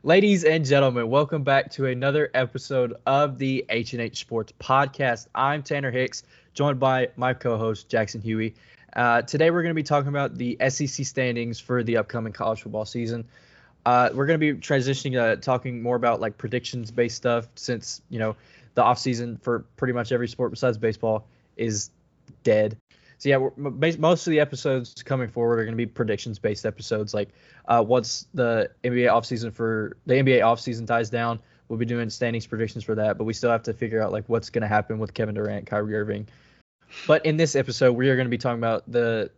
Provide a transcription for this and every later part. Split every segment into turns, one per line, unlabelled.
Ladies and gentlemen, welcome back to another episode of the H&H Sports Podcast. I'm Tanner Hicks, joined by my co-host Jackson Huey. Today we're going to be talking about the SEC standings for the upcoming college football season. We're going to be transitioning to talking more about like predictions-based stuff since, the offseason for pretty much every sport besides baseball is dead. So yeah, most of the episodes coming forward are going to be predictions-based episodes. Like once the NBA offseason dies down, we'll be doing standings predictions for that. But we still have to figure out like what's going to happen with Kevin Durant, Kyrie Irving. But in this episode, we are going to be talking about the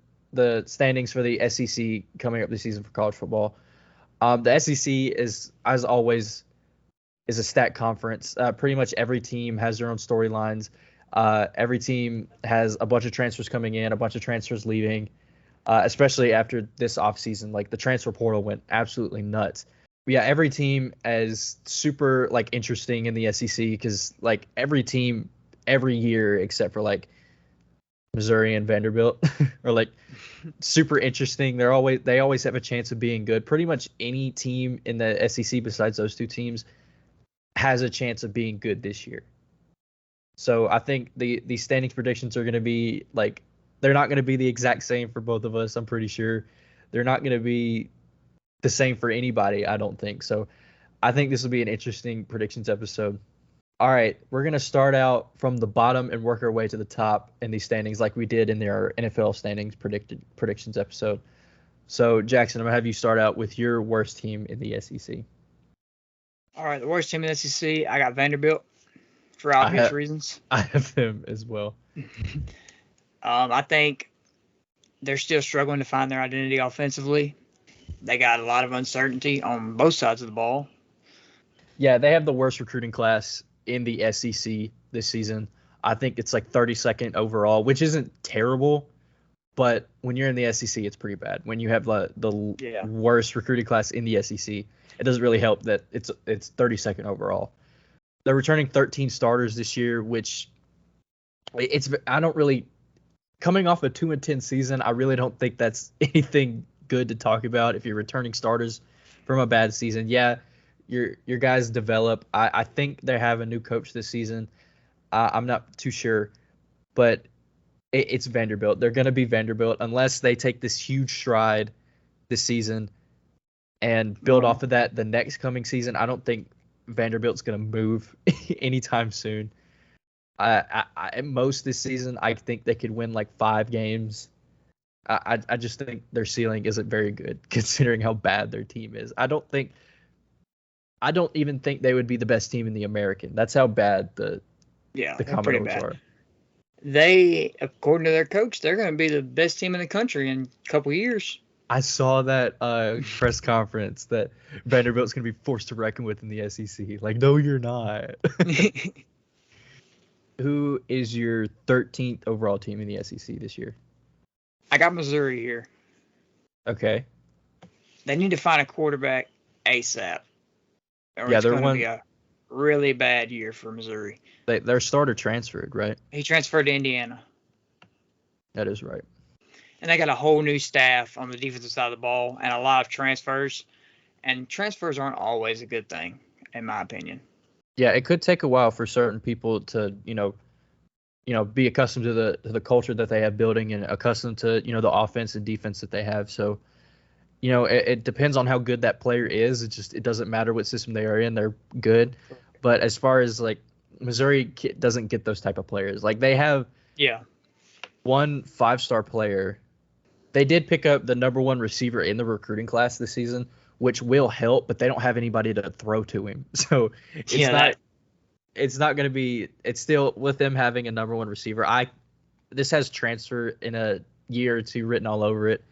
standings for the SEC coming up this season for college football. The SEC is, as always, is a stacked conference. Pretty much every team has their own storylines. Every team has a bunch of transfers coming in, a bunch of transfers leaving, especially after this offseason. Like the transfer portal went absolutely nuts. But yeah, every team is super like interesting in the SEC because like every team every year except for like Missouri and Vanderbilt are like super interesting. They always have a chance of being good. Pretty much any team in the SEC besides those two teams has a chance of being good this year. So I think the standings predictions are going to be like they're not going to be the exact same for both of us. I'm pretty sure they're not going to be the same for anybody. I don't think so. I think this will be an interesting predictions episode. All right, we're going to start out from the bottom and work our way to the top in these standings like we did in our NFL standings predictions episode. So Jackson, I'm going to have you start out with your worst team in the SEC.
All right, the worst team in the SEC, I got Vanderbilt for obvious reasons.
I have them as well.
I think they're still struggling to find their identity offensively. They got a lot of uncertainty on both sides of the ball.
Yeah, they have the worst recruiting class in the SEC this season. I think it's like 32nd overall, which isn't terrible, but when you're in the SEC, it's pretty bad. When you have the worst recruiting class in the SEC, it doesn't really help that it's 32nd overall. They're returning 13 starters this year, which I don't really coming off a 2-10 season. I really don't think that's anything good to talk about if you're returning starters from a bad season. Yeah, your guys develop. I think they have a new coach this season. I'm not too sure, but it's Vanderbilt. They're going to be Vanderbilt unless they take this huge stride this season and build off of that the next coming season. I don't think Vanderbilt's going to move anytime soon. At most this season, I think they could win like 5 games. I just think their ceiling isn't very good considering how bad their team is. I don't even think they would be the best team in the American. That's how bad the Commodores are.
They, according to their coach, they're going to be the best team in the country in a couple of years.
I saw that press conference that Vanderbilt's going to be forced to reckon with in the SEC. Like, no, you're not. Who is your 13th overall team in the SEC this year?
I got Missouri here.
Okay.
They need to find a quarterback ASAP. Or it's going to be a really bad year for Missouri.
Their starter transferred, right?
He transferred to Indiana.
That is right.
And they got a whole new staff on the defensive side of the ball and a lot of transfers. And transfers aren't always a good thing, in my opinion.
Yeah, it could take a while for certain people to, be accustomed to the culture that they have building and accustomed to, the offense and defense that they have. So, it depends on how good that player is. It doesn't matter what system they are in. They're good. But as far as like Missouri doesn't get those type of players. Like they have one 5-star player. They did pick up the number 1 receiver in the recruiting class this season, which will help, but they don't have anybody to throw to him. So it's not going to be – it's still with them having a number 1 receiver. This has transfer in a year or two written all over it.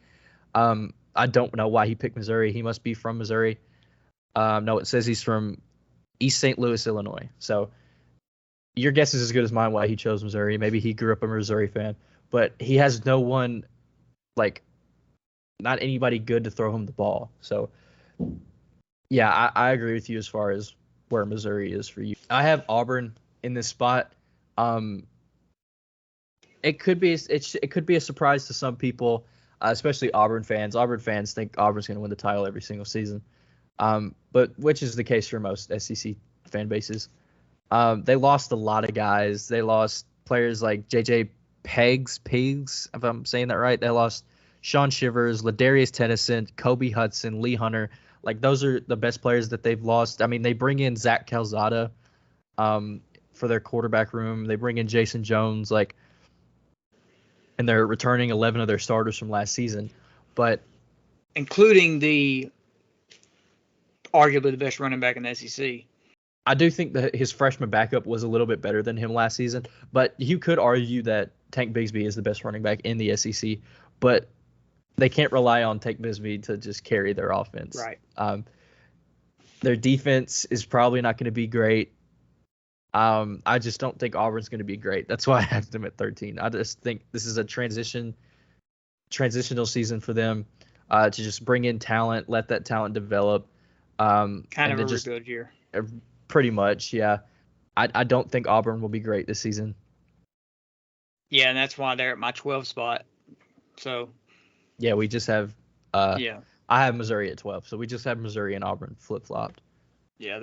I don't know why he picked Missouri. He must be from Missouri. No, it says he's from East St. Louis, Illinois. So your guess is as good as mine why he chose Missouri. Maybe he grew up a Missouri fan. But he has no one – like not anybody good to throw him the ball. So yeah, I agree with you as far as where Missouri is for you. I have Auburn in this spot. It could be a surprise to some people, especially Auburn fans. Auburn fans think Auburn's going to win the title every single season. but which is the case for most SEC fan bases. They lost a lot of guys. They lost players like J.J. Pigs, if I'm saying that right. They lost Sean Shivers, Ladarius Tennyson, Kobe Hudson, Lee Hunter. Like, those are the best players that they've lost. I mean, they bring in Zach Calzada for their quarterback room. They bring in Jason Jones, and they're returning 11 of their starters from last season. But
including arguably the best running back in the SEC.
I do think that his freshman backup was a little bit better than him last season, but you could argue that Tank Bigsby is the best running back in the SEC, but they can't rely on Tank Bigsby to just carry their offense.
Right.
Their defense is probably not going to be great. I just don't think Auburn's going to be great. That's why I have them at 13. I just think this is a transitional season for them to just bring in talent, let that talent develop.
Kind of a rebuild year.
Pretty much, yeah. I don't think Auburn will be great this season.
Yeah, and that's why they're at my 12 spot. So.
Yeah, we just have. I have Missouri at 12, so we just have Missouri and Auburn flip-flopped.
Yeah,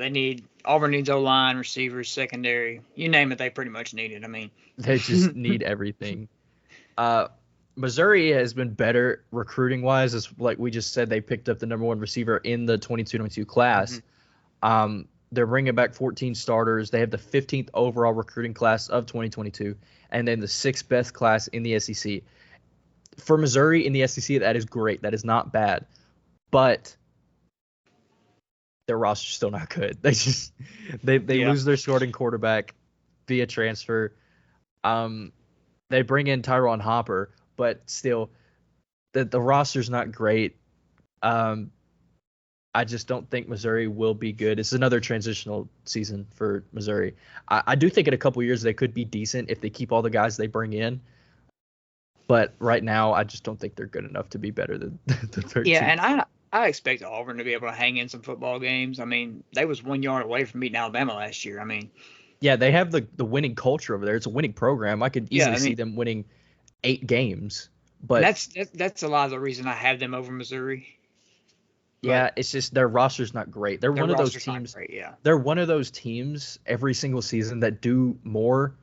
Auburn needs O-line, receivers, secondary. You name it, they pretty much need it. I mean.
They just need everything. Missouri has been better recruiting-wise. As like we just said, they picked up the number one receiver in the 22-22 class. Mm-hmm. They're bringing back 14 starters. They have the 15th overall recruiting class of 2022, and then the 6th best class in the SEC. For Missouri in the SEC, that is great. That is not bad. But their roster's still not good. They lose their starting quarterback via transfer. They bring in Tyron Hopper, but still, the roster's not great. I just don't think Missouri will be good. It's another transitional season for Missouri. I do think in a couple years they could be decent if they keep all the guys they bring in. But right now, I just don't think they're good enough to be better than the 13.
Yeah, and I expect Auburn to be able to hang in some football games. I mean, they was 1 yard away from beating Alabama last year. I mean,
yeah, they have the winning culture over there. It's a winning program. I could easily see them winning 8 games. But
that's a lot of the reason I have them over Missouri.
Yeah, it's just their roster's not great. They're one of those teams.
Great, yeah.
They're one of those teams every single season that do more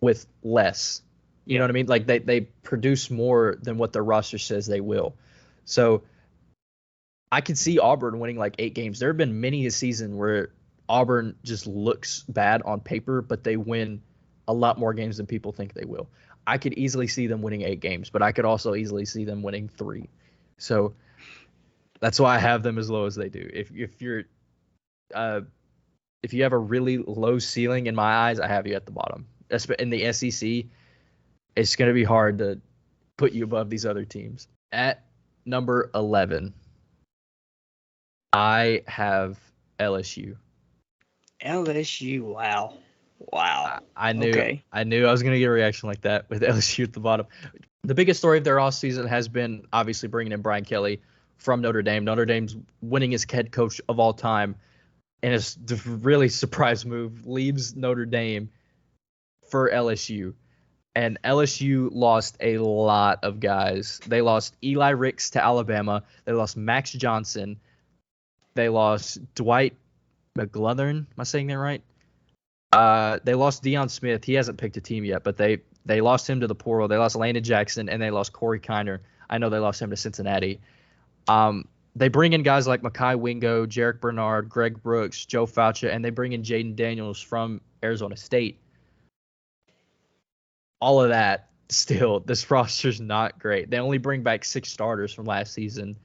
with less. You know what I mean? Like they produce more than what their roster says they will. So I could see Auburn winning like 8 games. There have been many a season where Auburn just looks bad on paper, but they win a lot more games than people think they will. I could easily see them winning 8 games, but I could also easily see them winning 3. So that's why I have them as low as they do. If you have a really low ceiling in my eyes, I have you at the bottom. In the SEC, it's going to be hard to put you above these other teams. At number 11, I have LSU.
LSU, wow.
I knew I was going to get a reaction like that with LSU at the bottom. The biggest story of their offseason has been obviously bringing in Brian Kelly from Notre Dame. Notre Dame's winningest head coach of all time, and it's a really surprise move. Leaves Notre Dame for LSU, and LSU lost a lot of guys. They lost Eli Ricks to Alabama. They lost Max Johnson. They lost Dwight McGlothern. Am I saying that right? They lost Deion Smith. He hasn't picked a team yet, but they lost him to the portal. They lost Landon Jackson, and they lost Corey Kiner. I know they lost him to Cincinnati. They bring in guys like Mekhi Wingo, Jarek Bernard, Greg Brooks, Joe Fauci, and they bring in Jaden Daniels from Arizona State. All of that, still, this roster's not great. They only bring back 6 starters from last season.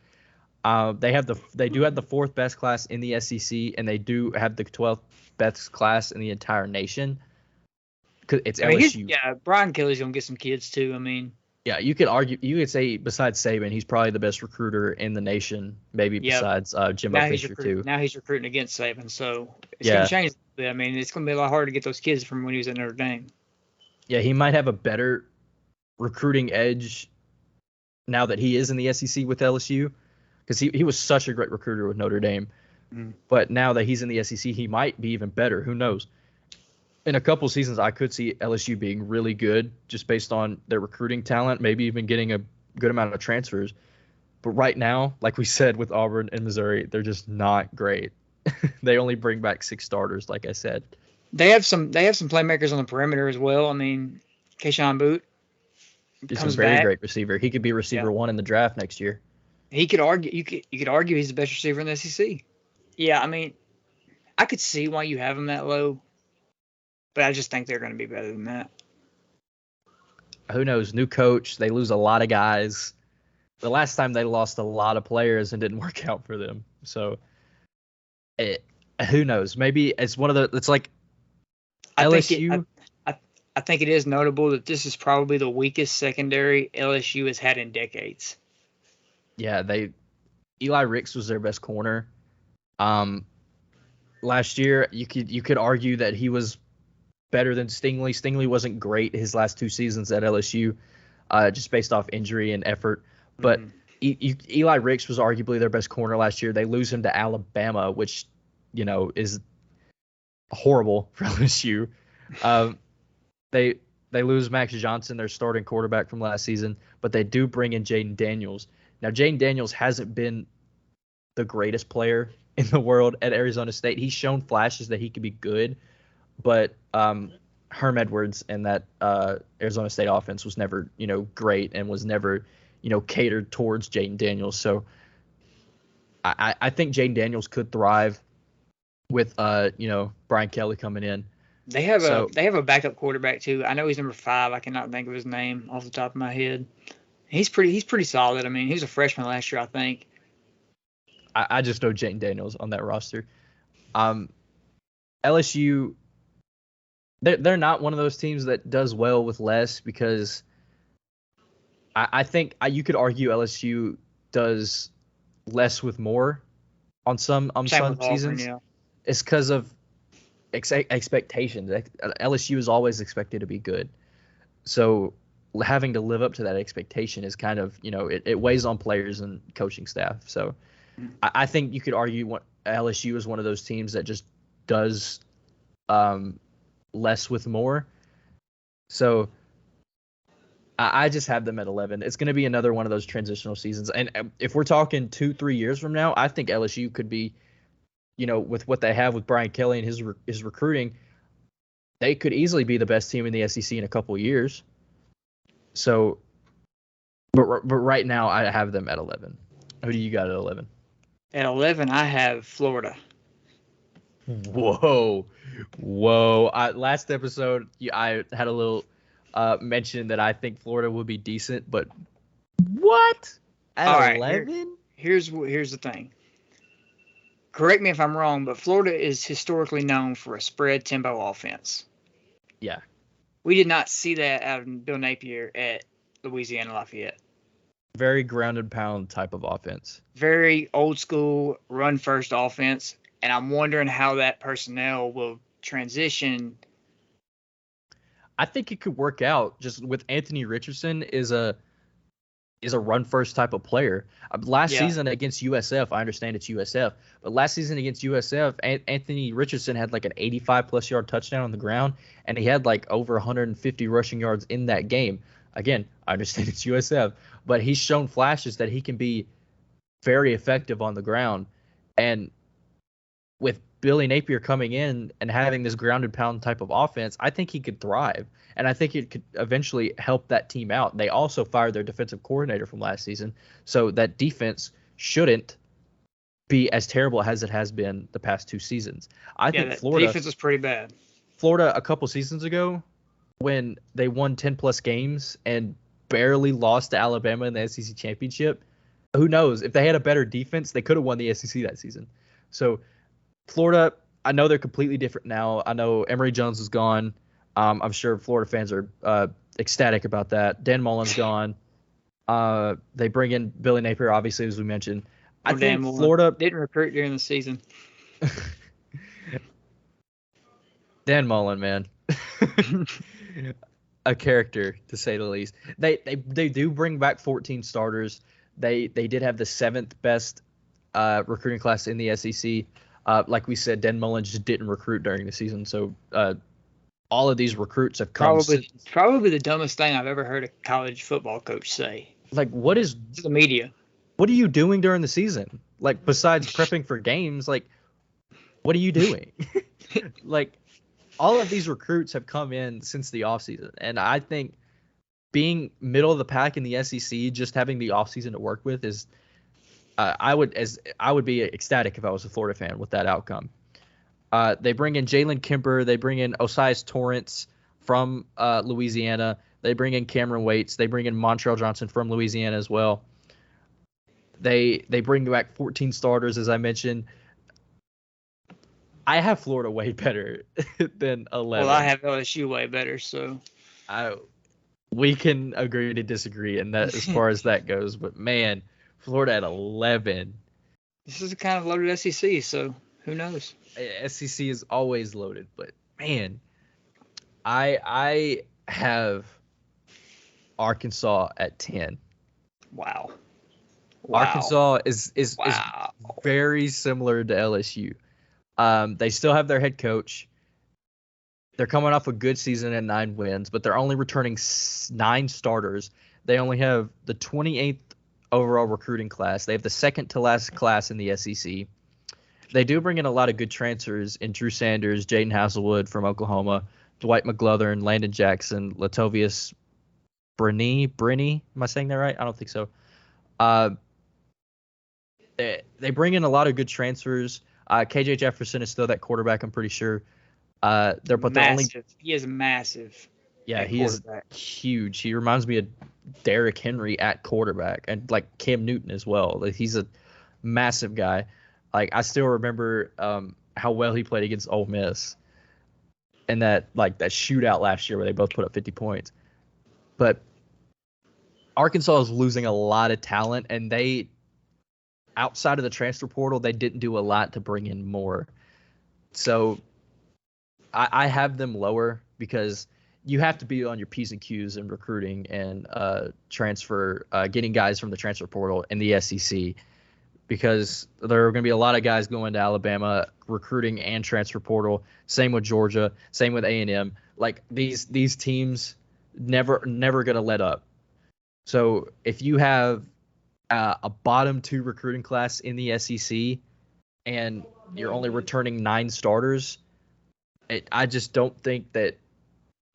They do have the 4th best class in the SEC, and they do have the 12th best class in the entire nation. It's LSU.
Brian Kelly's gonna get some kids too. I mean.
Yeah, you could say besides Saban, he's probably the best recruiter in the nation, maybe besides Jimbo Fisher too.
Now he's recruiting against Saban, so it's going to change a bit. I mean, it's going to be a lot harder to get those kids from when he was at Notre Dame.
Yeah, he might have a better recruiting edge now that he is in the SEC with LSU, because he was such a great recruiter with Notre Dame. But now that he's in the SEC, he might be even better. Who knows? In a couple seasons, I could see LSU being really good just based on their recruiting talent, maybe even getting a good amount of transfers. But right now, like we said with Auburn and Missouri, they're just not great. They only bring back 6 starters, like I said.
They have some playmakers on the perimeter as well. I mean, Keyshawn Boot
He's a
comes
very
back.
great receiver. He could be receiver
Yeah.
1 in the draft next year.
He could argue you could argue he's the best receiver in the SEC. Yeah, I mean, I could see why you have him that low, but I just think they're going to be better than that.
Who knows? New coach. They lose a lot of guys. The last time they lost a lot of players and didn't work out for them. So, who knows? Maybe it's one of the. It's like LSU.
I think it is notable that this is probably the weakest secondary LSU has had in decades.
Yeah, Eli Ricks was their best corner. Last year, you could argue that he was better than Stingley. Stingley wasn't great his last 2 seasons at LSU, just based off injury and effort. But Eli Ricks was arguably their best corner last year. They lose him to Alabama, which is horrible for LSU. They lose Max Johnson, their starting quarterback from last season, but they do bring in Jayden Daniels. Now, Jayden Daniels hasn't been the greatest player in the world at Arizona State. He's shown flashes that he could be good, but Herm Edwards and that Arizona State offense was never, great and was never, catered towards Jayden Daniels. So I think Jayden Daniels could thrive with, Brian Kelly coming in.
They have a backup quarterback too. I know he's number 5. I cannot think of his name off the top of my head. He's pretty solid. I mean, he was a freshman last year, I think.
I just know Jayden Daniels on that roster. LSU, they're not one of those teams that does well with less, because I think you could argue LSU does less with more on some seasons.
Yeah.
It's because of expectations. LSU is always expected to be good, so having to live up to that expectation is kind of it weighs on players and coaching staff. So I think you could argue LSU is one of those teams that just does less with more. So I just have them at 11. It's going to be another one of those transitional seasons, and if we're talking 2-3 years from now, I think LSU could be, with what they have with Brian Kelly and his recruiting, they could easily be the best team in the SEC in a couple of years. So, but right now I have them at 11. Who do you got at 11?
At 11, I have Florida.
Whoa. Last episode, I had a little mention that I think Florida would be decent, but what? At 11?
Here's the thing. Correct me if I'm wrong, but Florida is historically known for a spread tempo offense.
Yeah.
We did not see that out of Bill Napier at Louisiana Lafayette.
Very grounded pound type of offense.
Very old school run first offense, and I'm wondering how that personnel will transition.
I think it could work out just with Anthony Richardson is a run first type of player. Last season against USF, I understand it's USF, but last season against USF, Anthony Richardson had like an 85+ yard touchdown on the ground, and he had like over 150 rushing yards in that game. Again, I understand it's USF, but he's shown flashes that he can be very effective on the ground. And with Billy Napier coming in and having this grounded pound type of offense, I think he could thrive. And I think it could eventually help that team out. They also fired their defensive coordinator from last season, so that defense shouldn't be as terrible as it has been the past 2 seasons. I think Florida
defense was pretty bad.
Florida a couple seasons ago, when they won 10+ games and barely lost to Alabama in the SEC championship, who knows? If they had a better defense, they could have won the SEC that season. So Florida, I know they're completely different now. I know Emory Jones is gone. I'm sure Florida fans are ecstatic about that. Dan Mullen's gone. They bring in Billy Napier, obviously, as we mentioned. I think Florida
didn't recruit during the season.
Dan Mullen, man. A character, to say the least. They do bring back 14 starters. They did have the 7th best recruiting class in the SEC. Like we said, Dan Mullen just didn't recruit during the season, so all of these recruits have come.
Probably the dumbest thing I've ever heard a college football coach say.
Like, what is
the media?
what are you doing during the season? Like, besides prepping for games, like, what are you doing? Like, all of these recruits have come in since the offseason, and I think being middle of the pack in the SEC, just having the offseason to work with is I would be ecstatic if I was a Florida fan with that outcome. They bring in Jaylen Carter, they bring in Osiris Torrance from Louisiana, they bring in Cameron Waits, they bring in Montrell Johnson from Louisiana as well. They bring back 14 starters, as I mentioned. I have Florida way better than 11.
Well, I have LSU way better, so
we can agree to disagree in that as far as that goes. But man, Florida at 11.
This is a kind of loaded SEC, so who knows?
SEC is always loaded, but man, I have Arkansas at 10.
Wow.
Arkansas is
wow.
very similar to LSU. They still have their head coach. They're coming off a good season at 9 wins, but they're only returning 9 starters. They only have the 28th overall recruiting class. They have the second to last class in the SEC. They do bring in a lot of good transfers in Drew Sanders, Jaden Haselwood from Oklahoma, Dwight McGlothern, Landon Jackson, Latavius Brini. Am I saying that right? I don't think so. They bring in a lot of good transfers. KJ Jefferson is still that quarterback, I'm pretty sure.
He is massive.
Yeah, he is huge. He reminds me of Derrick Henry at quarterback, and like Cam Newton as well. Like, he's a massive guy. Like, I still remember how well he played against Ole Miss, and that shootout last year where they both put up 50 points. But Arkansas is losing a lot of talent, and they, outside of the transfer portal, they didn't do a lot to bring in more. So I have them lower because you have to be on your P's and Q's in recruiting and getting guys from the transfer portal in the SEC, because there are going to be a lot of guys going to Alabama recruiting and transfer portal. Same with Georgia. Same with A&M. Like, these teams never going to let up. So if you have a bottom 2 recruiting class in the SEC and you're only returning 9 starters, I just don't think that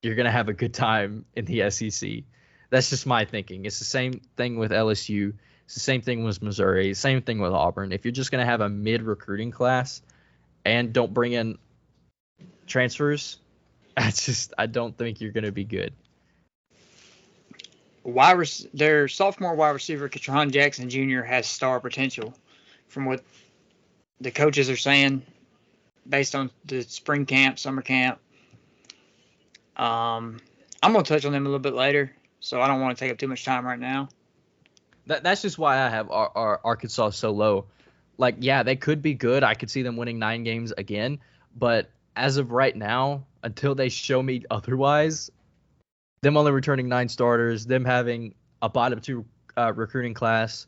you're going to have a good time in the SEC. That's just my thinking. It's the same thing with LSU. It's the same thing with Missouri. Same thing with Auburn. If you're just going to have a mid-recruiting class and don't bring in transfers, I don't think you're going to be good.
Their sophomore wide receiver, Katron Jackson Jr., has star potential from what the coaches are saying based on the spring camp, summer camp. I'm going to touch on them a little bit later, so I don't want to take up too much time right now.
That's just why I have our Arkansas so low. Like, yeah, they could be good. I could see them winning 9 games again. But as of right now, until they show me otherwise, them only returning 9 starters, them having a bottom 2 recruiting class,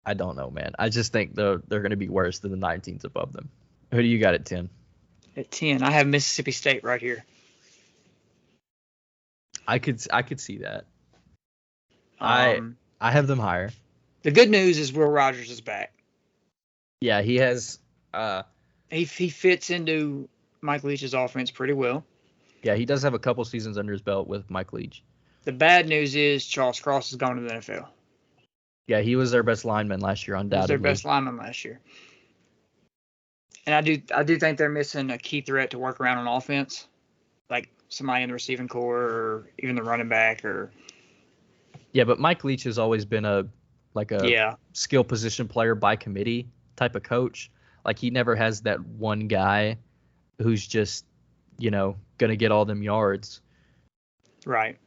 I don't know, man. I just think they're going to be worse than the 9 teams above them. Who do you got at 10?
At 10, I have Mississippi State right here.
I could see that. I have them higher.
The good news is Will Rogers is back.
Yeah, he has.
He fits into Mike Leach's offense pretty well.
Yeah, he does have a couple seasons under his belt with Mike Leach.
The bad news is Charles Cross has gone to the NFL.
Yeah, he was their best lineman last year, undoubtedly.
He was their best lineman last year. And I do think they're missing a key threat to work around on offense, like somebody in the receiving core or even the running back.
Yeah, but Mike Leach has always been a skill position player by committee type of coach. Like, he never has that one guy who's just, going to get all them yards.
Right.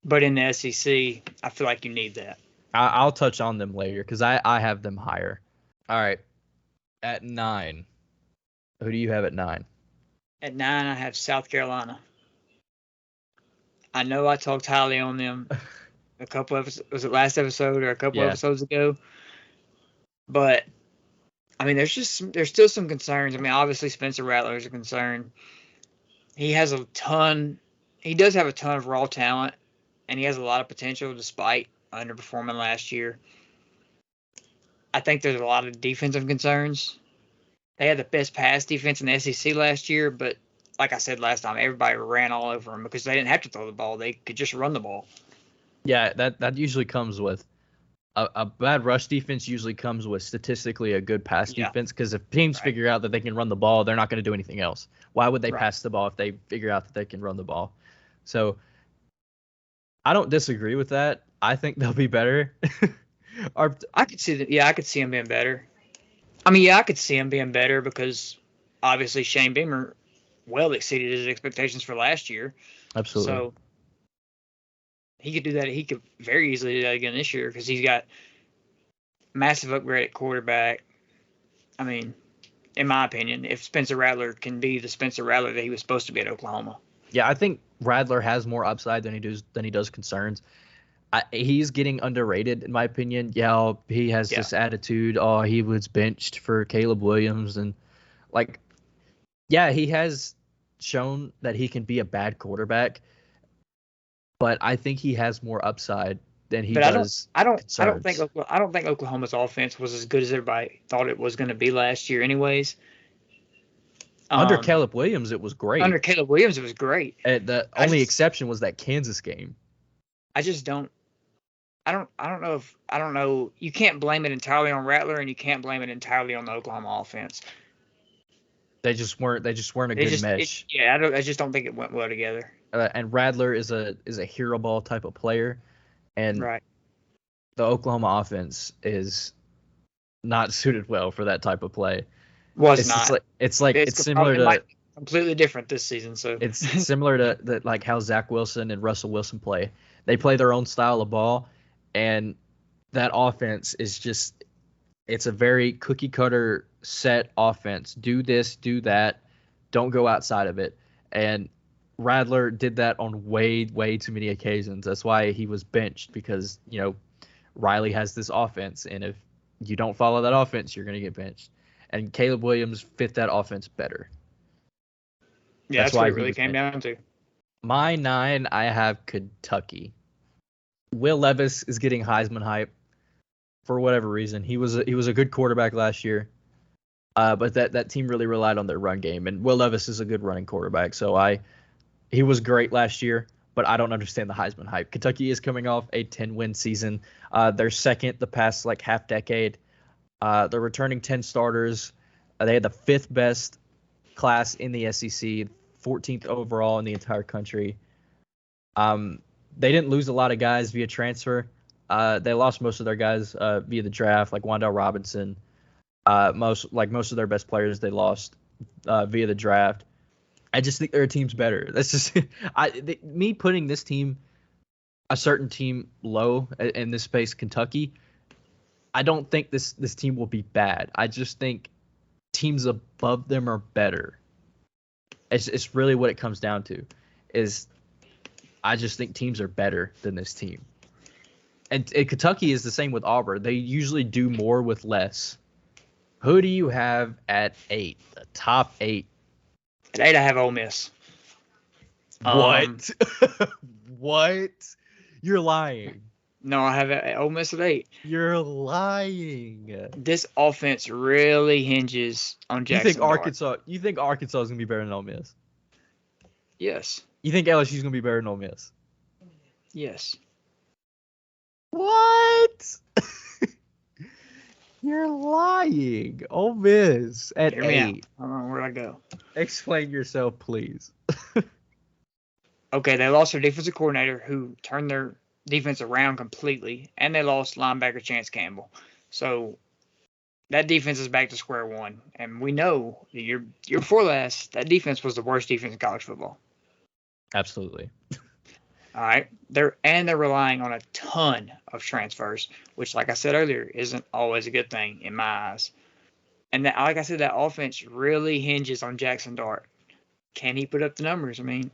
But in the SEC, I feel like you need that.
I'll touch on them later because I have them higher. All right. At 9. Who do you have at 9?
At 9, I have South Carolina. I know I talked highly on them a couple episodes. Was it last episode or a couple episodes ago? But I mean, there's still some concerns. I mean, obviously Spencer Rattler is a concern. He does have a ton of raw talent, and he has a lot of potential despite underperforming last year. I think there's a lot of defensive concerns. They had the best pass defense in the SEC last year, but like I said last time, everybody ran all over them because they didn't have to throw the ball. They could just run the ball.
Yeah, that usually comes with a bad rush defense usually comes with statistically a good pass defense, because if teams figure out that they can run the ball, they're not going to do anything else. Why would they pass the ball if they figure out that they can run the ball? So I don't disagree with that. I think they'll be better.
I could see that. Yeah, I could see them being better. I mean, yeah, I could see them being better because obviously Shane Beamer well exceeded his expectations for last year.
Absolutely.
So he could do that. He could very easily do that again this year because he's got massive upgrade at quarterback. I mean, in my opinion, if Spencer Rattler can be the Spencer Rattler that he was supposed to be at Oklahoma.
Yeah, I think Rattler has more upside than he does concerns. He's getting underrated, in my opinion. Yeah, he has this attitude. Oh, he was benched for Caleb Williams. And, he has shown that he can be a bad quarterback. But I think he has more upside than he does.
I don't think Oklahoma's offense was as good as everybody thought it was going to be last year anyways.
Under Caleb Williams, it was great. The only exception was that Kansas game.
I don't know. You can't blame it entirely on Rattler, and you can't blame it entirely on the Oklahoma offense.
They just weren't a good mesh.
I just don't think it went well together.
And Rattler is a hero ball type of player, and the Oklahoma offense is not suited well for that type of play. It's similar to
completely different this season. So
it's similar to how Zach Wilson and Russell Wilson play. They play their own style of ball, and that offense is it's a very cookie cutter set offense. Do this, do that. Don't go outside of it. And Rattler did that on way, way too many occasions. That's why he was benched, because, Riley has this offense, and if you don't follow that offense, you're going to get benched. And Caleb Williams fit that offense better.
Yeah, that's what it really came down to.
My 9, I have Kentucky. Will Levis is getting Heisman hype for whatever reason. He was a good quarterback last year, but that team really relied on their run game, and Will Levis is a good running quarterback. So he was great last year, but I don't understand the Heisman hype. Kentucky is coming off a 10-win season. They're second the past half decade. They're returning 10 starters. They had the 5th best class in the SEC, 14th overall in the entire country. They didn't lose a lot of guys via transfer. They lost most of their guys via the draft, like Wan'Dale Robinson. Most of their best players they lost via the draft. I just think their team's better. That's just me putting this team, a certain team, low in this space, Kentucky. I don't think this team will be bad. I just think teams above them are better. It's really what it comes down to. I just think teams are better than this team. And Kentucky is the same with Auburn. They usually do more with less. Who do you have at 8? The top 8.
At 8, I have Ole Miss.
What? What? You're lying.
No, I have Ole Miss at 8.
You're lying.
This offense really hinges on Jackson.
You think Arkansas is gonna be better than Ole Miss?
Yes.
You think LSU is gonna be better than Ole Miss?
Yes.
What? You're lying. Ole Miss at 8.
I don't know where I go.
Explain yourself, please.
Okay, they lost their defensive coordinator, who turned their defense around completely, and they lost linebacker Chance Campbell. So that defense is back to square one. And we know the year before last, that defense was the worst defense in college football.
Absolutely.
All right. They're relying on a ton of transfers, which, like I said earlier, isn't always a good thing in my eyes. And like I said, that offense really hinges on Jackson Dart. Can he put up the numbers? I mean,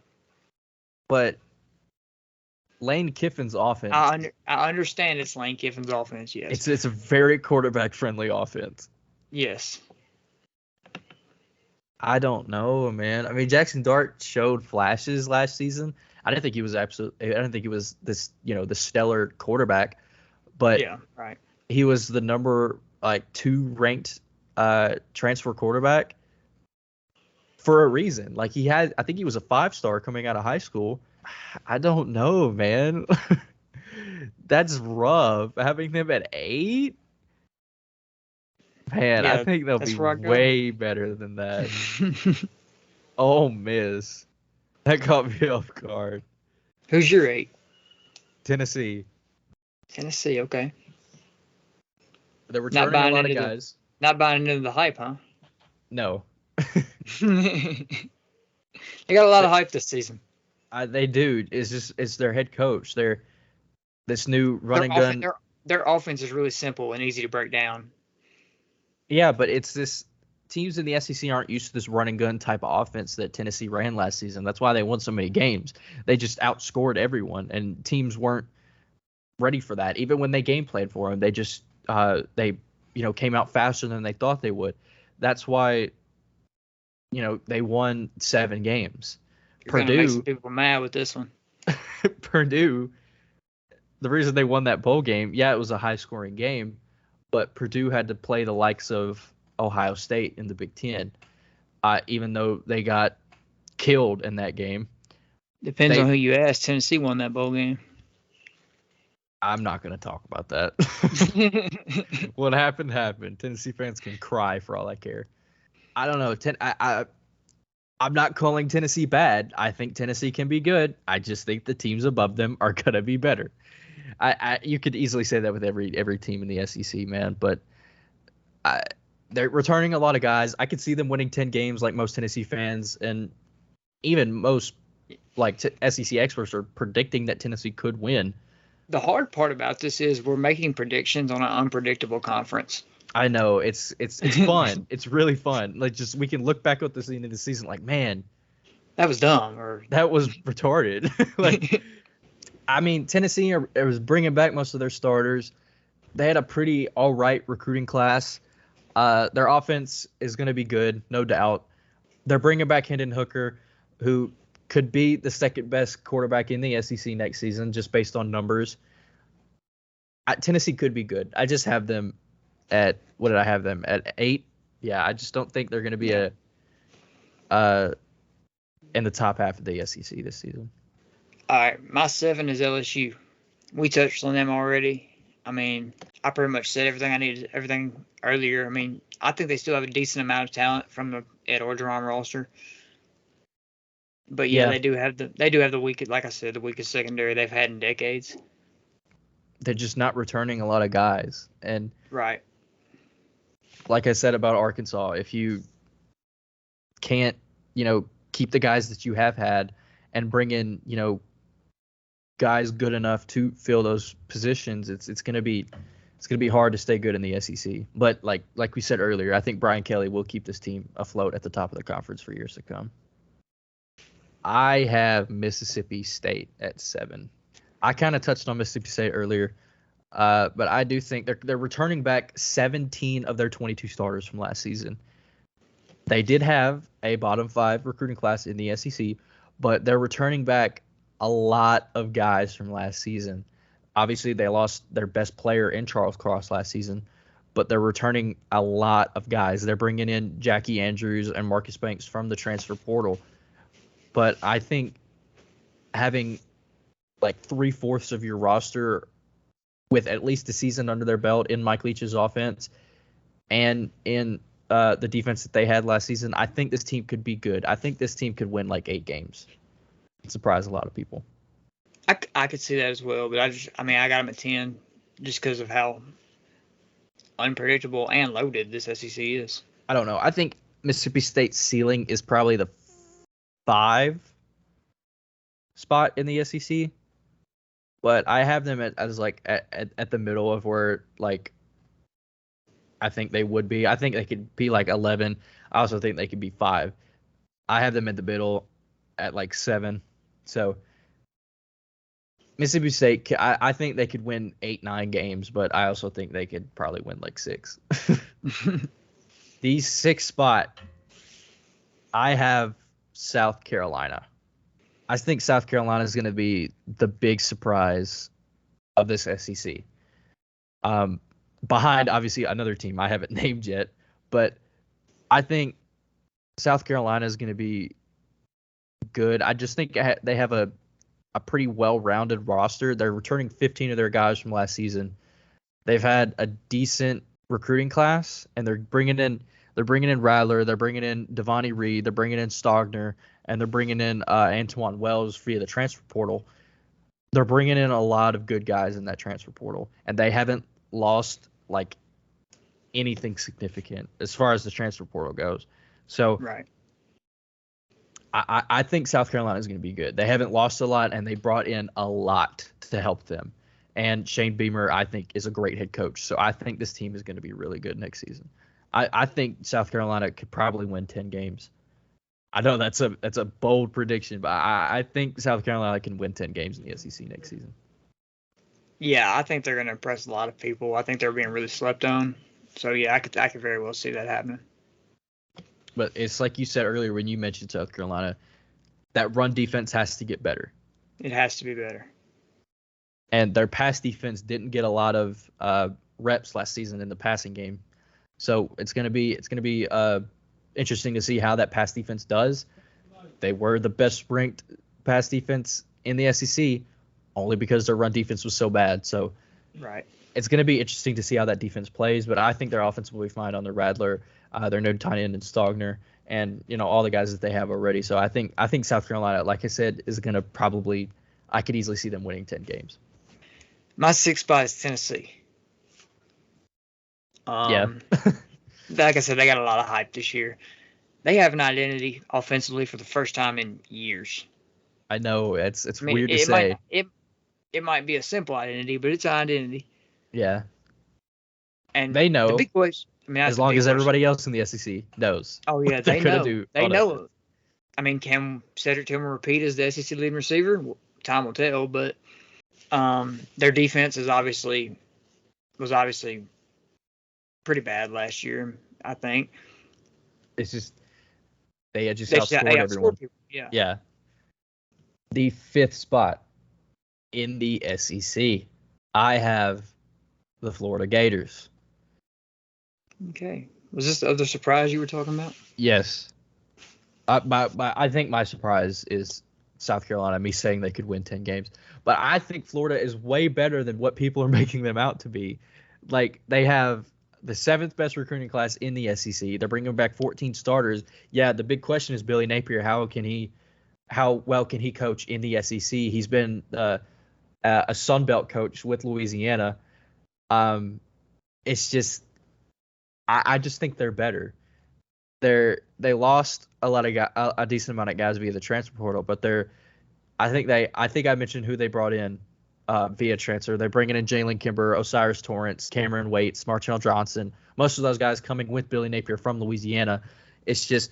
but Lane Kiffin's offense.
I understand it's Lane Kiffin's offense. Yes,
it's a very quarterback friendly offense.
Yes.
I don't know, man. I mean, Jackson Dart showed flashes last season. I didn't think he was this, the stellar quarterback, but
yeah, right.
He was the number like 2 ranked transfer quarterback for a reason. Like I think he was a 5-star coming out of high school. I don't know, man. That's rough. Having them at 8? Man, I
Yeah,
think they'll
that's
be
where I go.
way better than that. Oh, miss. That caught me off guard.
Who's your 8?
Tennessee.
Tennessee, okay.
They're returning a lot of guys.
Not buying into the hype, huh?
No.
They got a lot of hype this season.
They do. It's their head coach. They're this new running gun.
Their offense is really simple and easy to break down.
Yeah, but it's this teams in the SEC aren't used to this running gun type of offense that Tennessee ran last season. That's why they won so many games. They just outscored everyone, and teams weren't ready for that. Even when they game played for them, they just they came out faster than they thought they would. That's why they won 7 games.
You're gonna make some people mad with this one.
Purdue, the reason they won that bowl game, yeah, it was a high scoring game, but Purdue had to play the likes of Ohio State in the Big Ten, even though they got killed in that game.
Depends on who you ask. Tennessee won that bowl game.
I'm not going to talk about that. What happened happened. Tennessee fans can cry for all I care. I don't know. I'm not calling Tennessee bad. I think Tennessee can be good. I just think the teams above them are going to be better. You could easily say that with every team in the SEC, man. But they're returning a lot of guys. I could see them winning 10 games like most Tennessee fans, and even most SEC experts are predicting that Tennessee could win.
The hard part about this is we're making predictions on an unpredictable conference.
I know it's fun. It's really fun. Like, just we can look back at the end of the season like, man,
that was dumb or
that was retarded. Like, I mean, Tennessee was bringing back most of their starters. They had a pretty all right recruiting class. Their offense is going to be good, no doubt. They're bringing back Hendon Hooker, who could be the second best quarterback in the SEC next season, just based on numbers. Tennessee could be good. I just have them at, what did I have them at 8? Yeah, I just don't think they're going to be in the top half of the SEC this season.
All right, my 7 is LSU. We touched on them already. I mean, I pretty much said everything earlier. I mean, I think they still have a decent amount of talent from the Ed Orgeron roster. But yeah, they do have the weakest, like I said, the weakest secondary they've had in decades.
They're just not returning a lot of guys. And
right.
Like I said about Arkansas, if you can't, keep the guys that you have had and bring in, guys good enough to fill those positions, it's gonna be hard to stay good in the SEC. But like we said earlier, I think Brian Kelly will keep this team afloat at the top of the conference for years to come. I have Mississippi State at 7. I kind of touched on Mississippi State earlier, but I do think they're returning back 17 of their 22 starters from last season. They did have a bottom 5 recruiting class in the SEC, but they're returning back a lot of guys from last season. Obviously, they lost their best player in Charles Cross last season, but they're returning a lot of guys. They're bringing in Jackie Andrews and Marcus Banks from the transfer portal. But I think having like 3/4 of your roster with at least a season under their belt in Mike Leach's offense and in the defense that they had last season, I think this team could be good. I think this team could win like 8 games. It'd surprise a lot of people.
I could see that as well, but I got them at 10 just because of how unpredictable and loaded this SEC is.
I don't know. I think Mississippi State's ceiling is probably the 5 spot in the SEC, but I have them at the middle of where I think they would be. I think they could be 11. I also think they could be 5. I have them in the middle at 7. So Mississippi State, I think they could win 8-9 games, but I also think they could probably win 6. The 6th spot, I have South Carolina. I think South Carolina is going to be the big surprise of this SEC. behind obviously another team I haven't named yet, but I think South Carolina is going to be good. I just think they have a pretty well-rounded roster. They're returning 15 of their guys from last season. They've had a decent recruiting class, and they're bringing in Rattler, they're bringing in Devontae Reed, they're bringing in Stogner, and they're bringing in Antoine Wells via the transfer portal. They're bringing in a lot of good guys in that transfer portal, and they haven't lost like anything significant as far as the transfer portal goes. So
right.
I think South Carolina is going to be good. They haven't lost a lot, and they brought in a lot to help them. And Shane Beamer, I think, is a great head coach. So I think this team is going to be really good next season. I think South Carolina could probably win 10 games. I know that's a bold prediction, but I think South Carolina can win 10 games in the SEC next season.
Yeah, I think they're going to impress a lot of people. I think they're being really slept on. So, yeah, I could very well see that happening.
But it's like you said earlier when you mentioned South Carolina, that run defense has to get better.
It has to be better.
And their pass defense didn't get a lot of reps last season in the passing game. So it's gonna be interesting to see how that pass defense does. They were the best ranked pass defense in the SEC, only because their run defense was so bad. So
right,
it's gonna be interesting to see how that defense plays. But I think their offense will be fine on the Rattler, their new tight end and Stogner, and all the guys that they have already. So I think South Carolina, like I said, is gonna probably, I could easily see them winning 10 games.
My 6th spot is Tennessee.
Yeah.
Like I said, they got a lot of hype this year. They have an identity offensively for the first time in years.
I know it's weird to say.
It might be a simple identity, but it's an identity.
Yeah.
And
they know.
The big boys.
As long as everybody else in the SEC knows.
Oh yeah, they know. They know. I mean, can Cedric Tillman repeat as the SEC leading receiver? Time will tell. But their defense was obviously pretty bad last year, I think.
It's just they outscored everyone.
People. Yeah.
Yeah. The 5th spot in the SEC, I have the Florida Gators.
Okay. Was this the other surprise you were talking about?
Yes. I think my surprise is South Carolina, me saying they could win 10 games. But I think Florida is way better than what people are making them out to be. Like, they have the 7th best recruiting class in the SEC. They're bringing back 14 starters. Yeah, the big question is Billy Napier. How well can he coach in the SEC? He's been a Sun Belt coach with Louisiana. It's just, I just think they're better. They lost a decent amount of guys via the transfer portal, but I think I mentioned who they brought in via transfer. They're bringing in Jaylen Carter, Osiris Torrance, Cameron Waits, Marcell Johnson. Most of those guys coming with Billy Napier from Louisiana. It's just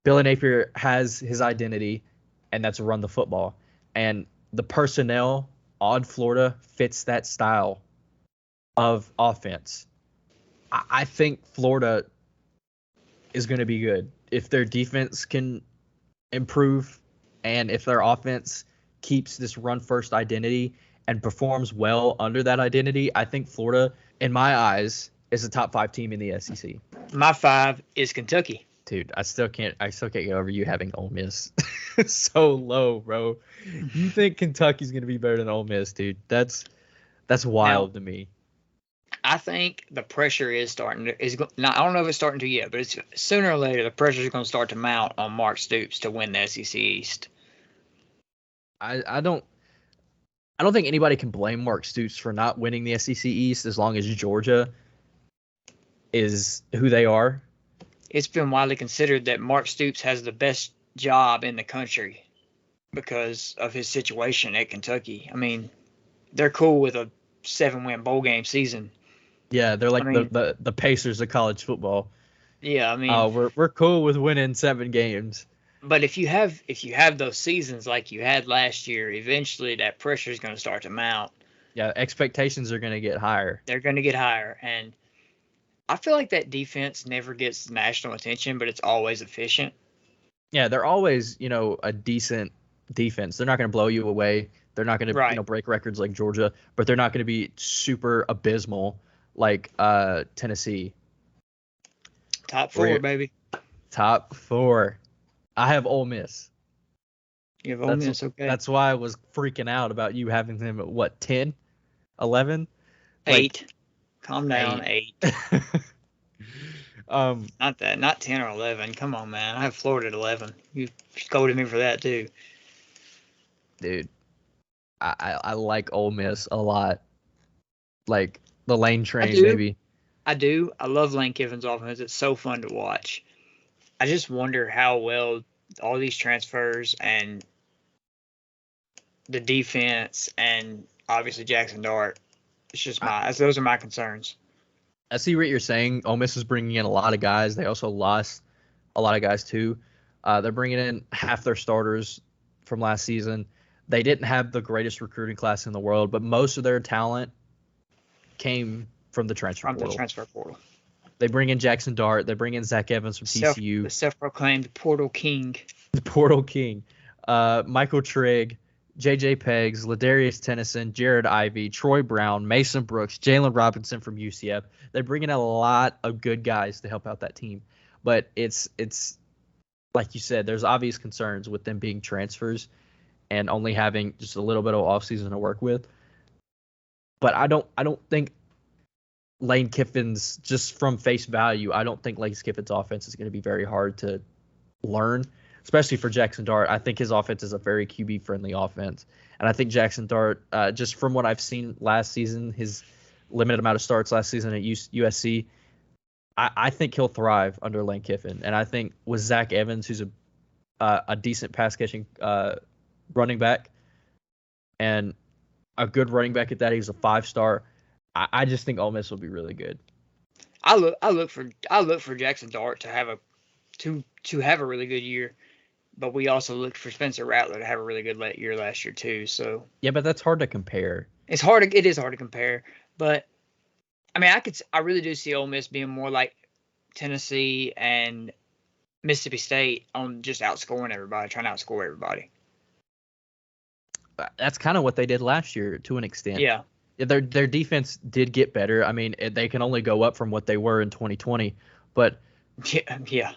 Billy Napier has his identity, and that's run the football. And the personnel on Florida fits that style of offense. I think Florida is going to be good. If their defense can improve and if their offense keeps this run-first identity and performs well under that identity, I think Florida, in my eyes, is a top 5 team in the SEC.
My 5 is Kentucky.
Dude, I still can't get over you having Ole Miss so low, bro. You think Kentucky's going to be better than Ole Miss, dude? That's wild to me.
I think the pressure is starting to I don't know if it's starting to yet, but it's sooner or later the pressure is going to start to mount on Mark Stoops to win the SEC East.
I don't think anybody can blame Mark Stoops for not winning the SEC East as long as Georgia is who they are.
It's been widely considered that Mark Stoops has the best job in the country because of his situation at Kentucky. I mean, they're cool with a 7-win bowl game season.
Yeah, they're like the Pacers of college football.
Yeah, I mean,
we're cool with winning 7 games.
But if you have those seasons like you had last year, eventually that pressure is going to start to mount.
Yeah, expectations are going to get higher.
They're going to get higher, and I feel like that defense never gets national attention, but it's always efficient.
Yeah, they're always, a decent defense. They're not going to blow you away. They're not going to break records like Georgia, but they're not going to be super abysmal like Tennessee.
Top 4, baby.
Top 4. I have Ole Miss.
You have Ole Miss, okay.
That's why I was freaking out about you having them at what, 10, 11,
8. Calm down, 8. Not 10 or 11. Come on, man. I have Florida at 11. You scolded me for that too.
Dude, I like Ole Miss a lot. Like the Lane Train, maybe.
I do. I love Lane Kiffin's offense. It's so fun to watch. I just wonder how well all these transfers and the defense and obviously Jackson Dart. It's just those are my concerns.
I see what you're saying. Ole Miss is bringing in a lot of guys. They also lost a lot of guys too. They're bringing in half their starters from last season. They didn't have the greatest recruiting class in the world, but most of their talent came from the transfer portal. They bring in Jackson Dart. They bring in Zach Evans from TCU.
The self-proclaimed Portal King.
The Portal King. Michael Trigg, J.J. Peggs, Ladarius Tennyson, Jared Ivey, Troy Brown, Mason Brooks, Jalen Robinson from UCF. They bring in a lot of good guys to help out that team. But it's like you said, there's obvious concerns with them being transfers and only having just a little bit of offseason to work with. But I don't think Lane Kiffin's, just from face value, I don't think Lane Kiffin's offense is going to be very hard to learn, especially for Jackson Dart. I think his offense is a very QB-friendly offense. And I think Jackson Dart, just from what I've seen last season, his limited amount of starts last season at USC, I think he'll thrive under Lane Kiffin. And I think with Zach Evans, who's a decent pass-catching running back, and a good running back at that, he's a 5-star. I just think Ole Miss will be really good.
I look for Jackson Dart to have a really good year, but we also looked for Spencer Rattler to have a really good year last year too. So
yeah, but that's hard to compare.
It is hard to compare, but I mean, I really do see Ole Miss being more like Tennessee and Mississippi State on just outscoring everybody, trying to outscore everybody.
That's kind of what they did last year to an extent.
Yeah.
Their defense did get better. I mean, they can only go up from what they were in 2020, but
yeah.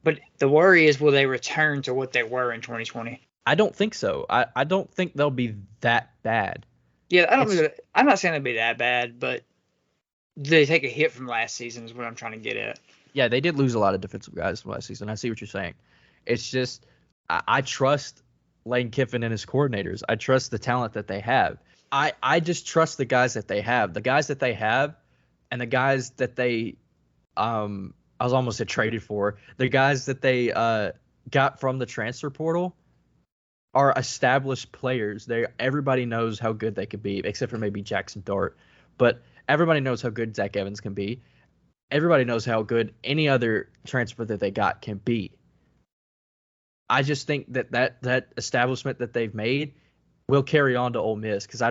But
the worry is, will they return to what they were in 2020?
I don't think so. I don't think they'll be that bad.
Yeah, I'm not saying they'll be that bad, but they take a hit from last season is what I'm trying to get at.
Yeah, they did lose a lot of defensive guys from last season. I see what you're saying. It's just I trust Lane Kiffin and his coordinators. I trust the talent that they have. I just trust the guys that they have. The guys that they have and the guys that they I was almost traded for. The guys that they got from the transfer portal are established players. Everybody knows how good they could be, except for maybe Jackson Dart. But everybody knows how good Zach Evans can be. Everybody knows how good any other transfer that they got can be. I just think that establishment that they've made will carry on to Ole Miss, because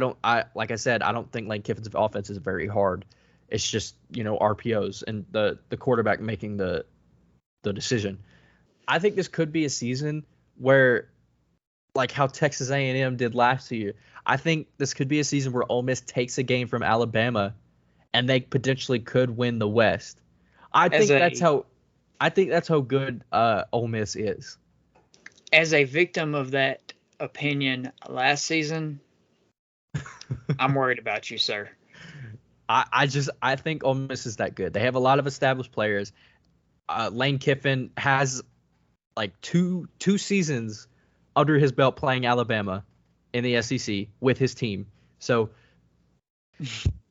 like I said, I don't think Lane Kiffin's offense is very hard. It's just, RPOs and the quarterback making the decision. I think this could be a season where, like how Texas A&M did last year, I think this could be a season where Ole Miss takes a game from Alabama and they potentially could win the West. I think that's how good Ole Miss is.
As a victim of that opinion last season, I'm worried about you, sir.
I think Ole Miss is that good. They have a lot of established players. Lane Kiffin has like two seasons under his belt playing Alabama in the SEC with his team. So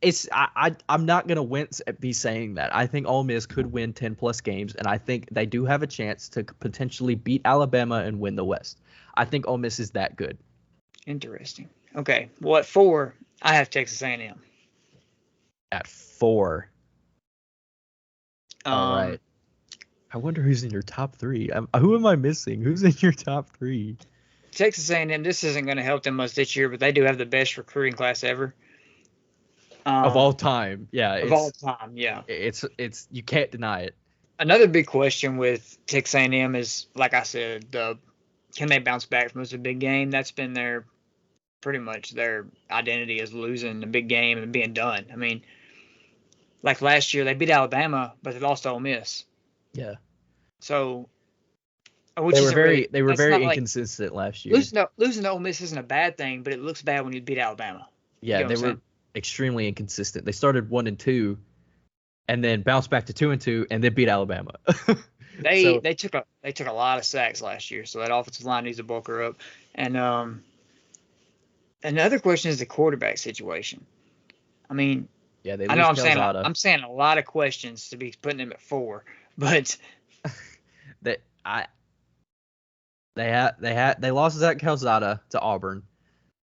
I'm not gonna wince at be saying that. I think Ole Miss could win 10+ games, and I think they do have a chance to potentially beat Alabama and win the West. I think Ole Miss is that good.
Interesting. Okay, well, at 4, I have Texas A&M.
At 4. All right. I wonder who's in your top 3. Who am I missing? Who's in your top 3?
Texas A&M. This isn't going to help them much this year, but they do have the best recruiting class ever.
Of all time, yeah.
It's
you can't deny it.
Another big question with Texas A&M is, like I said, can they bounce back from this big game? That's been their pretty much their identity is losing the big game and being done. I mean, like last year they beat Alabama, but they lost to Ole Miss.
Yeah.
So,
they were very inconsistent last year.
Losing to Ole Miss isn't a bad thing, but it looks bad when you beat Alabama.
Yeah, they were extremely inconsistent. They started 1-2, and then bounced back to 2-2, and then beat Alabama.
They took a lot of sacks last year, so that offensive line needs to bulk her up. And another question is the quarterback situation. I mean,
yeah,
I know I'm saying a lot of questions to be putting them at 4, but
they lost Zach Calzada to Auburn.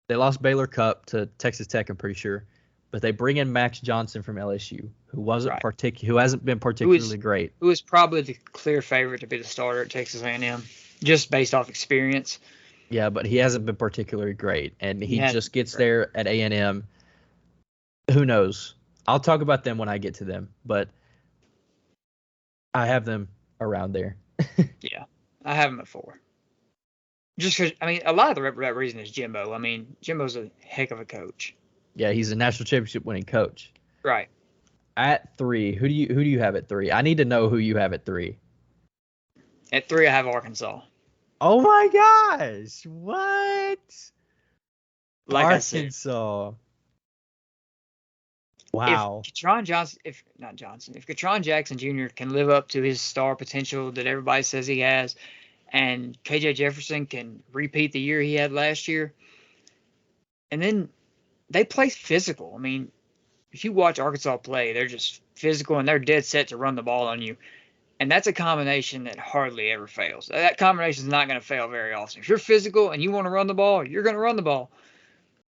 They lost Baylor Cupp to Texas Tech, I'm pretty sure, but they bring in Max Johnson from LSU, who hasn't been particularly great.
Who is probably the clear favorite to be the starter at Texas A&M, just based off experience.
Yeah, but he hasn't been particularly great, and he just gets there at A&M. Who knows? I'll talk about them when I get to them, but I have them around there.
Yeah, I have them at 4. Just because, I mean, a lot of that reason is Jimbo. I mean, Jimbo's a heck of a coach.
Yeah, he's a national championship winning coach.
Right.
At 3, who do you have at 3? I need to know who you have at 3.
At 3, I have Arkansas.
Oh my gosh! What?
Like
Arkansas. Wow.
If Katron Jackson Jr. can live up to his star potential that everybody says he has, and KJ Jefferson can repeat the year he had last year, and then they play physical. I mean, if you watch Arkansas play, they're just physical and they're dead set to run the ball on you. And that's a combination that hardly ever fails. That combination is not going to fail very often. If you're physical and you want to run the ball, you're going to run the ball.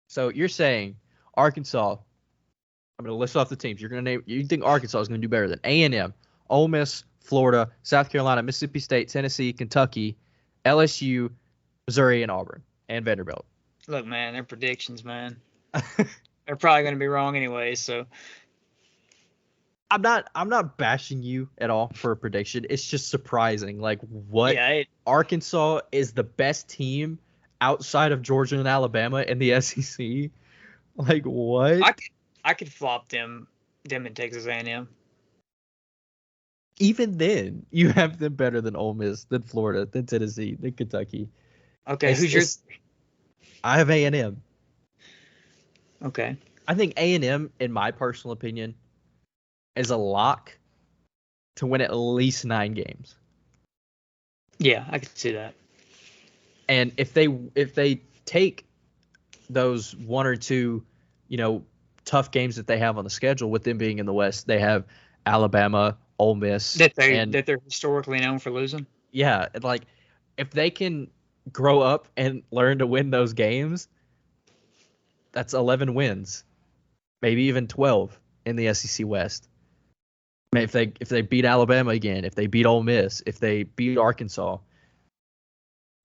So you're saying Arkansas, I'm going to list off the teams. You think Arkansas is going to do better than A&M, Ole Miss, Florida, South Carolina, Mississippi State, Tennessee, Kentucky, LSU, Missouri, and Auburn, and Vanderbilt.
Look, man, they're predictions, man. They're probably going to be wrong anyway, so
I'm not bashing you at all for a prediction. It's just surprising. Like, what?
Yeah,
Arkansas is the best team outside of Georgia and Alabama in the SEC. Like, what?
I could flop them in Texas A&M.
Even then, you have them better than Ole Miss, than Florida, than Tennessee, than Kentucky.
Okay, who's your?
I have A&M.
Okay.
I think A&M, in my personal opinion, is a lock to win at least 9 games.
Yeah, I could see that.
And if they take those 1 or 2, tough games that they have on the schedule, with them being in the West, they have Alabama, Ole Miss,
that they're historically known for losing.
Yeah, like if they can grow up and learn to win those games, that's 11 wins, maybe even 12 in the SEC West. I mean, if they beat Alabama again, if they beat Ole Miss, if they beat Arkansas,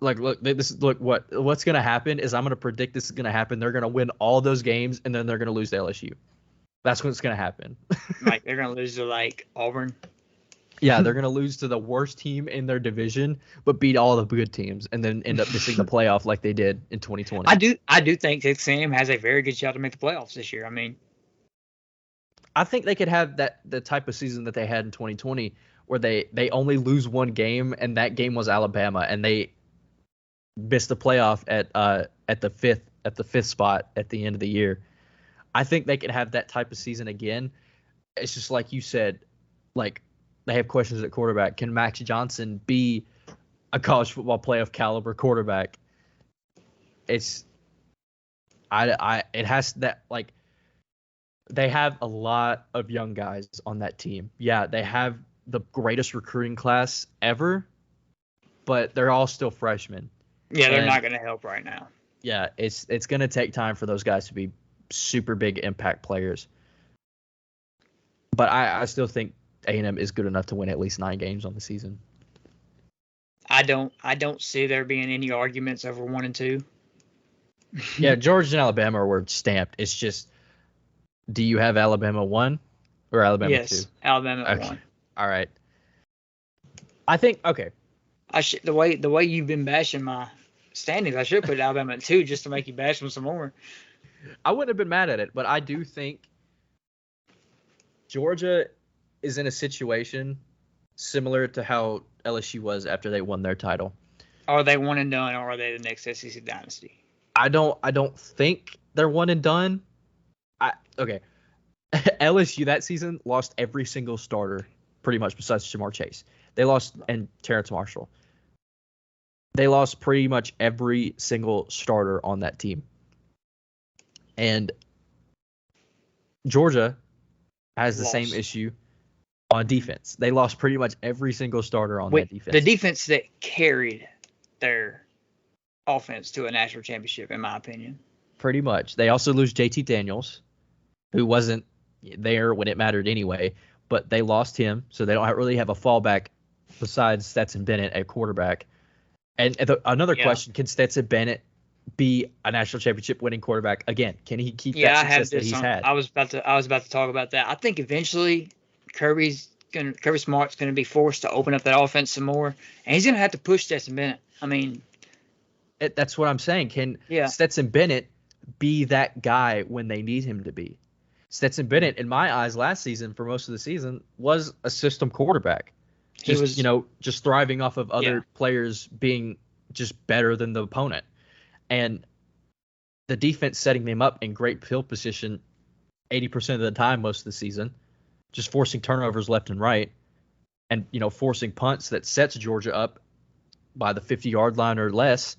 what's going to happen is I'm going to predict this is going to happen. They're going to win all those games, and then they're going to lose to LSU. That's what's going to happen.
Like, they're going to lose to, Auburn?
Yeah, they're going to lose to the worst team in their division, but beat all the good teams, and then end up missing the playoff like they did in 2020.
I do think Texas A&M has a very good shot to make the playoffs this year. I mean,
I think they could have the type of season that they had in 2020, where they only lose 1 game, and that game was Alabama, and they missed the playoff at the fifth spot at the end of the year. I think they could have that type of season again. It's just like you said, like, they have questions at quarterback. Can Max Johnson be a college football playoff caliber quarterback? It has that, like, they have a lot of young guys on that team. Yeah, they have the greatest recruiting class ever, but they're all still freshmen.
Yeah, they're not going to help right now.
Yeah, it's going to take time for those guys to be super big impact players. But I still think A&M is good enough to win at least 9 games on the season.
I don't see there being any arguments over 1 and 2.
Yeah, Georgia and Alabama were stamped. It's just, do you have Alabama 1 or Alabama 2?
Yes, Alabama 1.
All right. I think, okay.
The way you've been bashing my standings. I should put Alabama at 2 just to make you bash them some more.
I wouldn't have been mad at it, but I do think Georgia is in a situation similar to how LSU was after they won their title.
Are they one and done, or are they the next SEC dynasty?
I don't think they're one and done. Okay. LSU that season lost every single starter, pretty much besides Jamar Chase. They lost and Terrence Marshall. They lost pretty much every single starter on that team. And Georgia has the same issue on defense. They lost pretty much every single starter on that defense.
The defense that carried their offense to a national championship, in my opinion.
Pretty much. They also lose JT Daniels, who wasn't there when it mattered anyway, but they lost him, so they don't really have a fallback besides Stetson Bennett at quarterback. And another question, can Stetson Bennett be a national championship winning quarterback again? Can he keep that success that he's had?
I was about to talk about that. I think eventually Kirby Smart's going to be forced to open up that offense some more, and he's going to have to push Stetson Bennett. I mean,
that's what I'm saying. Can Stetson Bennett be that guy when they need him to be? Stetson Bennett, in my eyes, last season for most of the season was a system quarterback. He was, just thriving off of other players being just better than the opponent. And the defense setting them up in great field position 80% of the time most of the season, just forcing turnovers left and right, and forcing punts that sets Georgia up by the 50-yard line or less.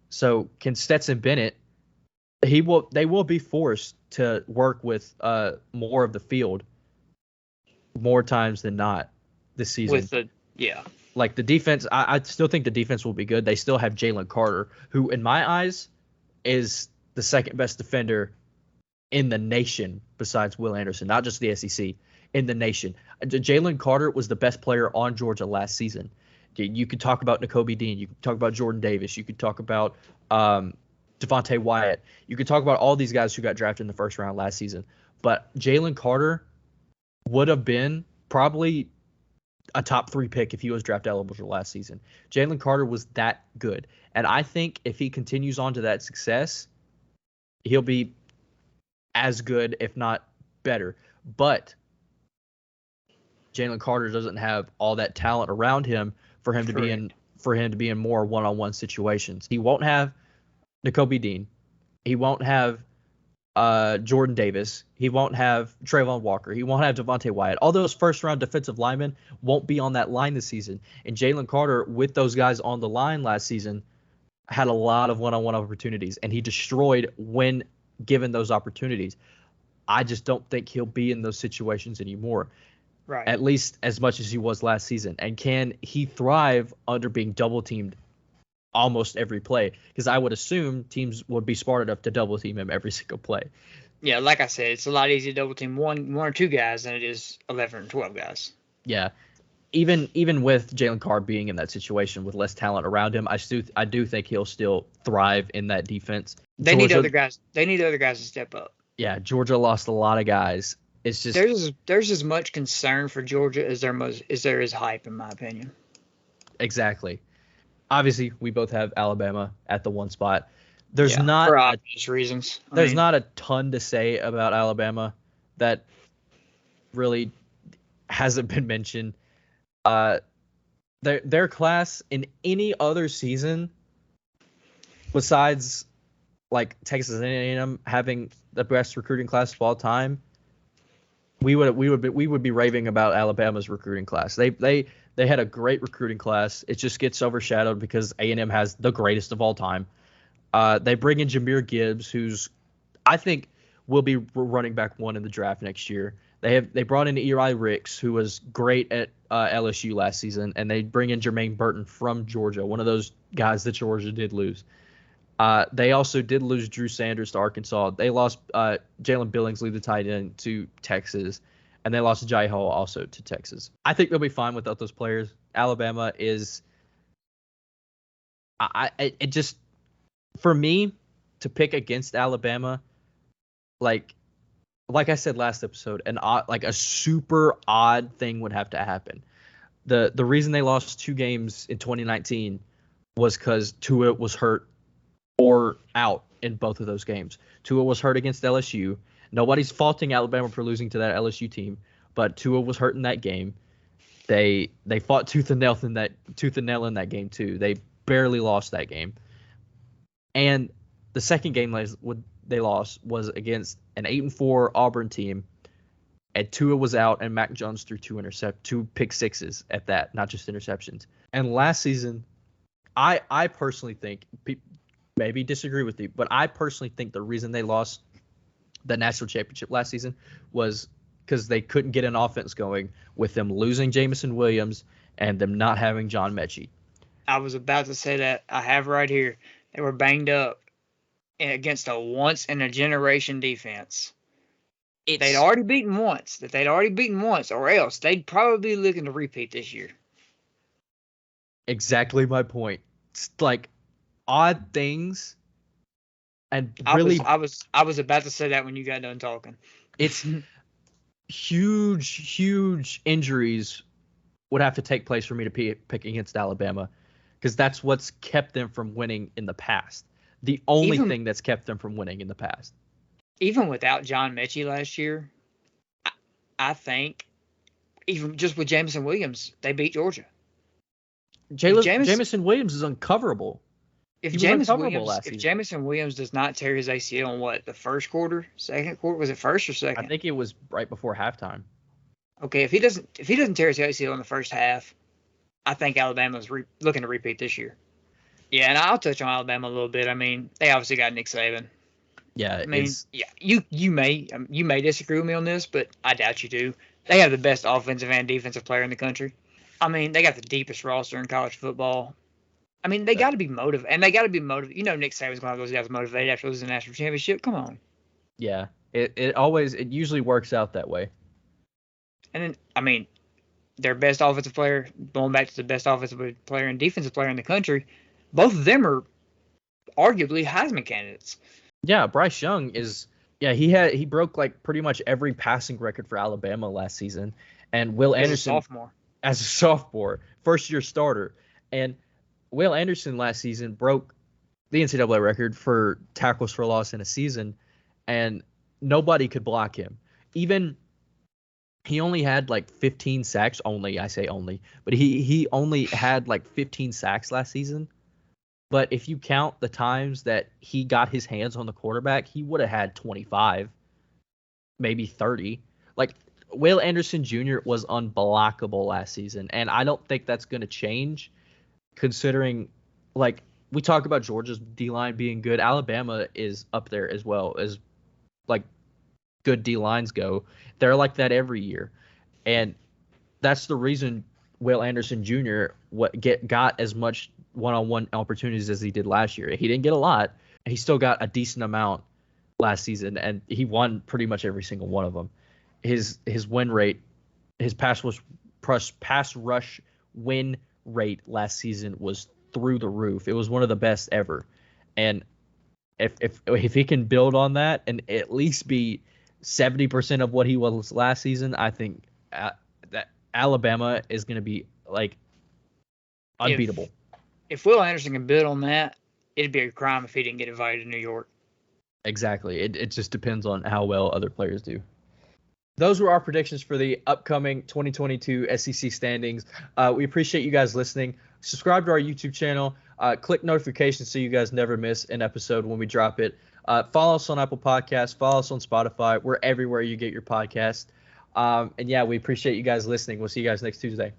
So can Stetson Bennett, they will be forced to work with more of the field more times than not this season. Like the defense, I still think the defense will be good. They still have Jaylen Carter, who in my eyes is the second best defender in the nation besides Will Anderson, not just the SEC, in the nation. Jaylen Carter was the best player on Georgia last season. You could talk about Nakobe Dean. You could talk about Jordan Davis. You could talk about Devontae Wyatt. You could talk about all these guys who got drafted in the first round last season. But Jaylen Carter would have been probably a top 3 pick if he was draft eligible last season. Jaylen Carter was that good. And I think if he continues on to that success, he'll be as good, if not better. But Jaylen Carter doesn't have all that talent around him for him to be in more one-on-one situations. He won't have Nakobe Dean. He won't have Jordan Davis. He won't have Trayvon Walker. He won't have Devontae Wyatt. All those first-round defensive linemen won't be on that line this season. And Jaylen Carter, with those guys on the line last season, had a lot of one-on-one opportunities, and he destroyed when given those opportunities. I just don't think he'll be in those situations anymore.
Right.
At least as much as he was last season. And can he thrive under being double-teamed almost every play? Because I would assume teams would be smart enough to double team him every single play.
Yeah, like I said, it's a lot easier to double team one or two guys than it is 11 or 12 guys.
Yeah. Even with Jaylen Carter being in that situation with less talent around him, I do think he'll still thrive in that defense.
They need other guys. They need other guys to step up.
Yeah, Georgia lost a lot of guys. It's just
there's as much concern for Georgia as there is hype, in my opinion.
Exactly. Obviously, we both have Alabama at the one spot. There's not
for obvious reasons.
There's not a ton to say about Alabama that really hasn't been mentioned. Their class in any other season, besides like Texas A&M having the best recruiting class of all time, we would be raving about Alabama's recruiting class. They had a great recruiting class. It just gets overshadowed because A&M has the greatest of all time. They bring in Jahmyr Gibbs, who's I think will be running back 1 in the draft next year. They brought in Eli Ricks, who was great at LSU last season, and they bring in Jermaine Burton from Georgia, one of those guys that Georgia did lose. They also did lose Drew Sanders to Arkansas. They lost Jalen Billingsley, the tight end, to Texas, and they lost Jai Hall also to Texas. I think they'll be fine without those players. Alabama is it just, for me, to pick against Alabama, like I said last episode, a super odd thing would have to happen. The reason they lost 2 games in 2019 was because Tua was hurt or out in both of those games. Tua was hurt against LSU. Nobody's faulting Alabama for losing to that LSU team, but Tua was hurt in that game. They fought tooth and nail in that game too. They barely lost that game. And the second game they lost was against an 8-4 Auburn team, and Tua was out, and Mac Jones threw two pick sixes at that, not just interceptions. And last season, I personally think, maybe disagree with you, but I personally think the reason they lost the national championship last season was because they couldn't get an offense going with them losing Jameson Williams and them not having John Mechie.
I was about to say that. I have right here. They were banged up against a once-in-a-generation defense. They'd already beaten once, or else they'd probably be looking to repeat this year.
Exactly my point. It's like odd things, and really,
I was about to say that when you got done talking.
It's huge injuries would have to take place for me to pick against Alabama, because that's what's kept them from winning in the past. The only thing that's kept them from winning in the past.
Even without John Mechie last year, I think, even just with Jameson Williams, they beat Georgia.
Jameson Williams is uncoverable.
If Jameson Williams does not tear his ACL in the first quarter, second quarter, was it first or second?
I think it was right before halftime.
Okay, if he doesn't tear his ACL in the first half, I think Alabama's looking to repeat this year. Yeah, and I'll touch on Alabama a little bit. I mean, they obviously got Nick Saban.
Yeah,
you may disagree with me on this, but I doubt you do. They have the best offensive and defensive player in the country. I mean, they got the deepest roster in college football. I mean, they got to be motivated, and they got to be motivated. You know, Nick Saban's one of those guys motivated after losing the national championship. Come on.
Yeah, it usually works out that way.
And then, I mean, their best offensive player, going back to the best offensive player and defensive player in the country, both of them are arguably Heisman candidates.
Yeah, Bryce Young is. Yeah, he broke like pretty much every passing record for Alabama last season, and Will Anderson as a sophomore, first year starter, and Will Anderson last season broke the NCAA record for tackles for loss in a season, and nobody could block him. Even he only had like 15 sacks. I say only, but he only had like 15 sacks last season. But if you count the times that he got his hands on the quarterback, he would have had 25, maybe 30. Like, Will Anderson Jr. was unblockable last season, and I don't think that's going to change, considering, like, we talk about Georgia's D-line being good. Alabama is up there as well as, like, good D-lines go. They're like that every year. And that's the reason Will Anderson Jr. got as much one-on-one opportunities as he did last year. He didn't get a lot. He still got a decent amount last season, and he won pretty much every single one of them. His win rate, his pass rush win rate last season was through the roof. It was one of the best ever. And if he can build on that and at least be 70% of what he was last season, I think that Alabama is going to be like unbeatable.
If Will Anderson can build on that, it'd be a crime if he didn't get invited to New York.
Exactly. It just depends on how well other players do. Those were our predictions for the upcoming 2022 SEC standings. We appreciate you guys listening. Subscribe to our YouTube channel. Click notifications so you guys never miss an episode when we drop it. Follow us on Apple Podcasts. Follow us on Spotify. We're everywhere you get your podcast. And yeah, we appreciate you guys listening. We'll see you guys next Tuesday.